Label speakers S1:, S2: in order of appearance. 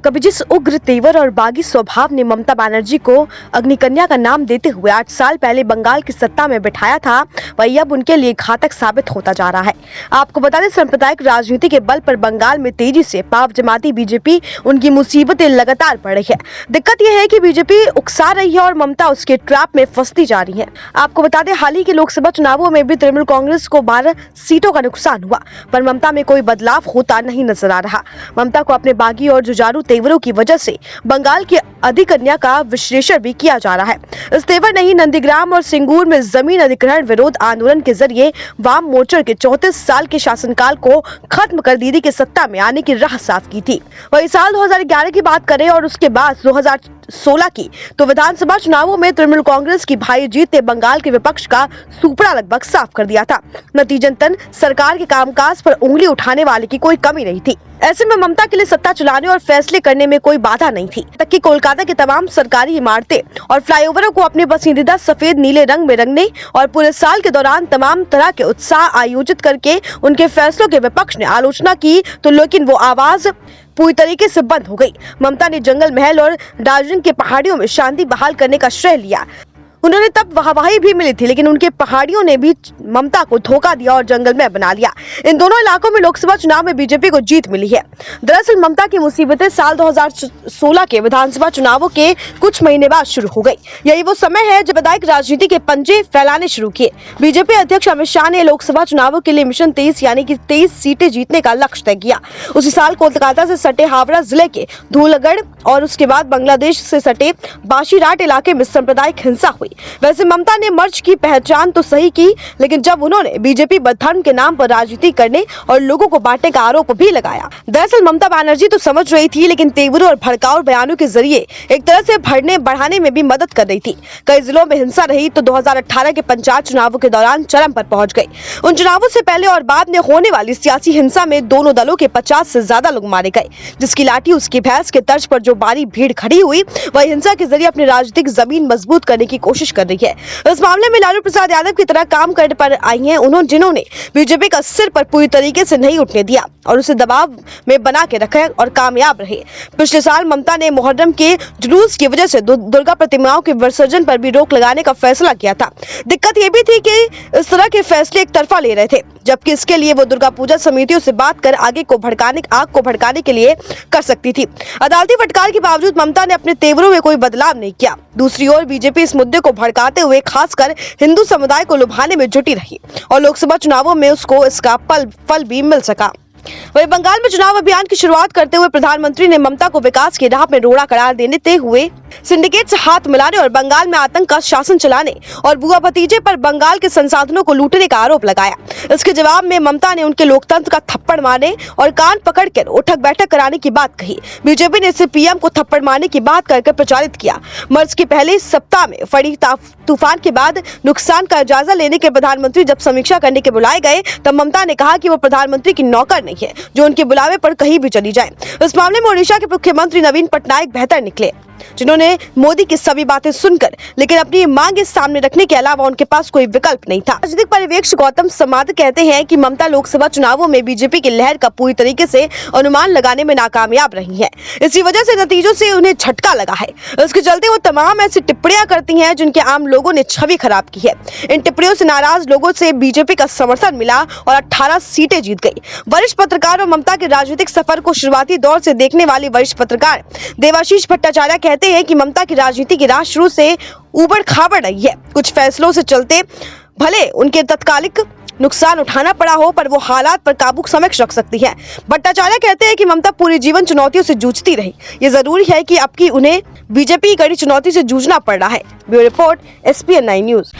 S1: कभी जिस उग्र तेवर और बागी स्वभाव ने ममता बनर्जी को अग्निकन्या का नाम देते हुए 8 साल पहले बंगाल की सत्ता में बिठाया था, वही अब उनके लिए घातक साबित होता जा रहा है। आपको बता दें, सांप्रदायिक राजनीति के बल पर बंगाल में तेजी से पाव जमाती बीजेपी उनकी मुसीबतें लगातार बढ़ रही है। दिक्कत यह है कि बीजेपी उकसा रही है और ममता उसके ट्रैप में फंसती जा रही है। आपको बता दें, हाल ही के लोकसभा चुनावों में भी तृणमूल कांग्रेस को 12 सीटों का नुकसान हुआ, पर ममता में कोई बदलाव होता नहीं नजर आ रहा। ममता को अपने बागी और जुझारू तेवरों की वजह से बंगाल की अधिकन्या का विश्लेषण भी किया जा रहा है। इस तेवर ने ही नंदीग्राम और सिंगूर में जमीन अधिग्रहण विरोध आंदोलन के जरिए वाम मोर्चा के 34 साल के शासनकाल को खत्म कर दीदी के सत्ता में आने की राह साफ की थी। वही साल 2011 की बात करें और उसके बाद 2016 की, तो विधानसभा चुनावों में तृणमूल कांग्रेस की भारी जीत ने बंगाल के विपक्ष का सुपड़ा लगभग साफ कर दिया था। नतीजतन सरकार के कामकाज पर उंगली उठाने वाले की कोई कमी नहीं थी। ऐसे में ममता के लिए सत्ता चलाने और फैसले करने में कोई बाधा नहीं थी, तक कि कोलकाता के तमाम सरकारी इमारतें और फ्लाईओवरों को अपने पसंदीदा सफेद नीले रंग में रंगने और पूरे साल के दौरान तमाम तरह के उत्साह आयोजित करके उनके फैसलों के विपक्ष ने आलोचना की, तो लेकिन वो आवाज पूरी तरीके से बंद हो गई। ममता ने जंगल महल और दार्जिलिंग के पहाड़ियों में शांति बहाल करने का श्रेय लिया। उन्होंने तब वाहवाही भी मिली थी, लेकिन उनके पहाड़ियों ने भी ममता को धोखा दिया और जंगल में बना लिया। इन दोनों इलाकों में लोकसभा चुनाव में बीजेपी को जीत मिली है। दरअसल ममता की मुसीबतें साल 2016 के विधानसभा चुनावों के कुछ महीने बाद शुरू हो गई। यही वो समय है जब विधायक राजनीति के पंजे फैलाने शुरू किए। बीजेपी अध्यक्ष अमित शाह ने लोकसभा चुनावों के लिए मिशन 23 यानी कि 23 सीटें जीतने का लक्ष्य तय किया। उसी साल कोलकाता से सटे हावड़ा जिले के धूलगढ़ और उसके बाद बांग्लादेश से सटे बाशीराट इलाके में सांप्रदायिक हिंसा हुई। वैसे ममता ने मर्ज की पहचान तो सही की, लेकिन जब उन्होंने बीजेपी धर्म के नाम पर राजनीति करने और लोगों को बांटने का आरोप भी लगाया। दरअसल ममता बनर्जी तो समझ रही थी, लेकिन तेवरों और भड़काऊ बयानों के जरिए एक तरह से बढ़ाने में भी मदद कर रही थी। कई जिलों में हिंसा रही तो 2018 के पंचायत चुनावों के दौरान चरम पर पहुंच गई। उन चुनावों से पहले और बाद में होने वाली सियासी हिंसा में दोनों दलों के 50 से ज्यादा लोग मारे गए। जिसकी लाठी उसकी भैंस के तर्ज पर जो बारी भीड़ खड़ी हुई, वह हिंसा के जरिए अपनी राजनीतिक जमीन मजबूत करने की कोशिश कर रही है। इस मामले में लालू प्रसाद यादव की तरह काम करने पर आई हैं जिन्होंने बीजेपी का सिर पर पूरी तरीके से नहीं उठने दिया और उसे दबाव में बना के रखा और कामयाब रहे। पिछले साल ममता ने मुहर्रम के जुलूस की वजह से दुर्गा प्रतिमाओं के विसर्जन पर भी रोक लगाने का फैसला किया था। दिक्कत यह भी थी कि इस तरह के फैसले एक तरफा ले रहे थे, जबकि इसके लिए वो दुर्गा पूजा समितियों से बात कर आग को भड़काने के लिए कर सकती थी। अदालती फटकार के बावजूद ममता ने अपने तेवरों में कोई बदलाव नहीं किया। दूसरी ओर बीजेपी इस मुद्दे को भड़काते हुए खासकर हिंदू समुदाय को लुभाने में जुटी रही और लोकसभा चुनावों में उसको इसका फल भी मिल सका। वहीं बंगाल में चुनाव अभियान की शुरुआत करते हुए प्रधानमंत्री ने ममता को विकास की राह में रोड़ा करार देते हुए सिंडिकेट से हाथ मिलाने और बंगाल में आतंक का शासन चलाने और बुआ भतीजे पर बंगाल के संसाधनों को लूटने का आरोप लगाया। इसके जवाब में ममता ने उनके लोकतंत्र का थप्पड़ मारने और कान पकड़कर उठक बैठक कराने की बात कही। बीजेपी ने इसे पीएम को थप्पड़ मारने की बात करके प्रचारित किया। मर्च के पहले सप्ताह में फड़ी तूफान के बाद नुकसान का जायजा लेने के प्रधानमंत्री जब समीक्षा करने के बुलाए गए, तब ममता ने कहा कि वो प्रधानमंत्री की नौकर नहीं है जो उनके बुलावे पर कहीं भी चली जाए। इस मामले में ओडिशा के मुख्यमंत्री नवीन पटनायक बेहतर निकले, जिन्होंने मोदी की सभी बातें सुनकर लेकिन अपनी मांगे सामने रखने के अलावा उनके पास कोई विकल्प नहीं था। राजनीतिक पर्यवेक्षक गौतम समाद कहते हैं कि ममता लोकसभा चुनावों में बीजेपी की लहर का पूरी तरीके से अनुमान लगाने में नाकामयाब रही है। इसी वजह से नतीजों से उन्हें झटका लगा है। इसके चलते वो तमाम ऐसी टिप्पणियां करती हैं जिनके आम लोगों ने छवि खराब की है। इन टिप्पणियों से नाराज लोगों से बीजेपी का समर्थन मिला और 18 सीटें जीत गई। वरिष्ठ पत्रकार और ममता के राजनीतिक सफर को शुरुआती दौर से देखने वाले वरिष्ठ पत्रकार देवाशीष भट्टाचार्य कहते हैं कि ममता की राजनीति की राह शुरू से ऊबड़ खाबड़ रही है। कुछ फैसलों से चलते भले उनके तत्कालिक नुकसान उठाना पड़ा हो, पर वो हालात पर काबू समक्ष रख सकती है। भट्टाचार्य कहते हैं कि ममता पूरी जीवन चुनौतियों से जूझती रही। ये जरूरी है कि अब की उन्हें बीजेपी की कड़ी चुनौती से जूझना पड़ रहा है। Bureau report, SPN 9 news.